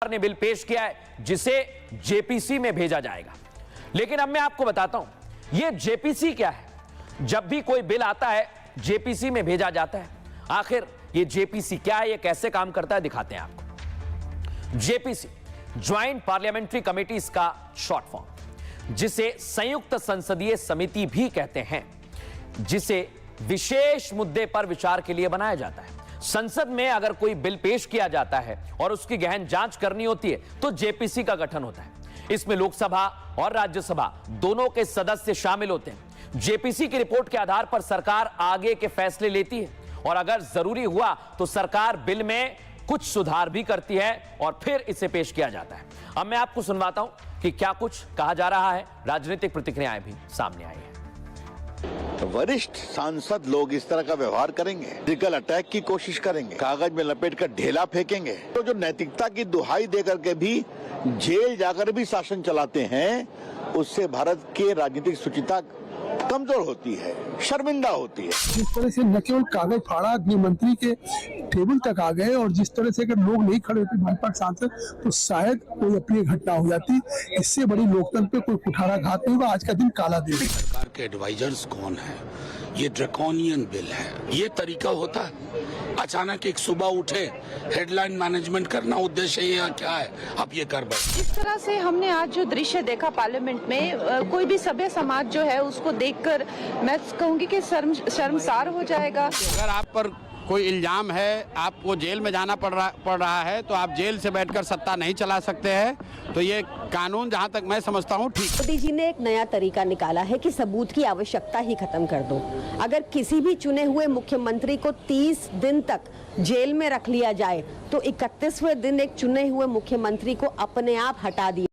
ने बिल पेश किया है जिसे जेपीसी में भेजा जाएगा। लेकिन अब मैं आपको बताता हूं यह जेपीसी क्या है। जब भी कोई बिल आता है जेपीसी में भेजा जाता है। आखिर यह जेपीसी क्या है, यह कैसे काम करता है, दिखाते हैं आपको। जेपीसी ज्वाइंट पार्लियामेंट्री कमेटी का शॉर्ट फॉर्म, जिसे संयुक्त संसदीय समिति भी कहते हैं, जिसे विशेष मुद्दे पर विचार के लिए बनाया जाता है। संसद में अगर कोई बिल पेश किया जाता है और उसकी गहन जांच करनी होती है तो जेपीसी का गठन होता है। इसमें लोकसभा और राज्यसभा दोनों के सदस्य शामिल होते हैं। जेपीसी की रिपोर्ट के आधार पर सरकार आगे के फैसले लेती है और अगर जरूरी हुआ तो सरकार बिल में कुछ सुधार भी करती है और फिर इसे पेश किया जाता है। अब मैं आपको सुनवाता हूं कि क्या कुछ कहा जा रहा है। राजनीतिक प्रतिक्रियाएं भी सामने आई है। वरिष्ठ सांसद लोग इस तरह का व्यवहार करेंगे, फिजिकल अटैक की कोशिश करेंगे, कागज में लपेट कर ढेला फेंकेंगे, तो जो नैतिकता की दुहाई देकर के भी जेल जाकर भी शासन चलाते हैं, उससे भारत की राजनीतिक शुचिता कमजोर होती है, शर्मिंदा होती है। जिस तरह से न केवल कागज फाड़ा, गृह मंत्री के टेबल तक आ गए और जिस तरह से अगर लोग नहीं खड़े होते भाजपा सांसद तो शायद कोई अप्रिय घटना हो जाती। इससे बड़ी लोकतंत्र पे कोई कुठाराघात नहीं होगा। आज का दिन काला दिन है। सरकार के एडवाइजर्स कौन है? ये ड्रैकोनियन बिल है। ये तरीका होता है अचानक एक सुबह उठे हेडलाइन मैनेजमेंट करना उद्देश्य है या क्या है? आप ये कर बैठे। इस तरह से हमने आज जो दृश्य देखा पार्लियामेंट में, कोई भी सभ्य समाज जो है उसको देखकर मैं कहूंगी कि शर्मसार हो जाएगा। अगर आप पर कोई इल्जाम है, आपको जेल में जाना पड़ रहा है, तो आप जेल से बैठकर सत्ता नहीं चला सकते हैं। तो ये कानून जहां तक मैं समझता हूं ठीक। मोदी जी ने एक नया तरीका निकाला है कि सबूत की आवश्यकता ही खत्म कर दो। अगर किसी भी चुने हुए मुख्यमंत्री को 30 दिन तक जेल में रख लिया जाए तो 31वें दिन एक चुने हुए मुख्यमंत्री को अपने आप हटा दिया।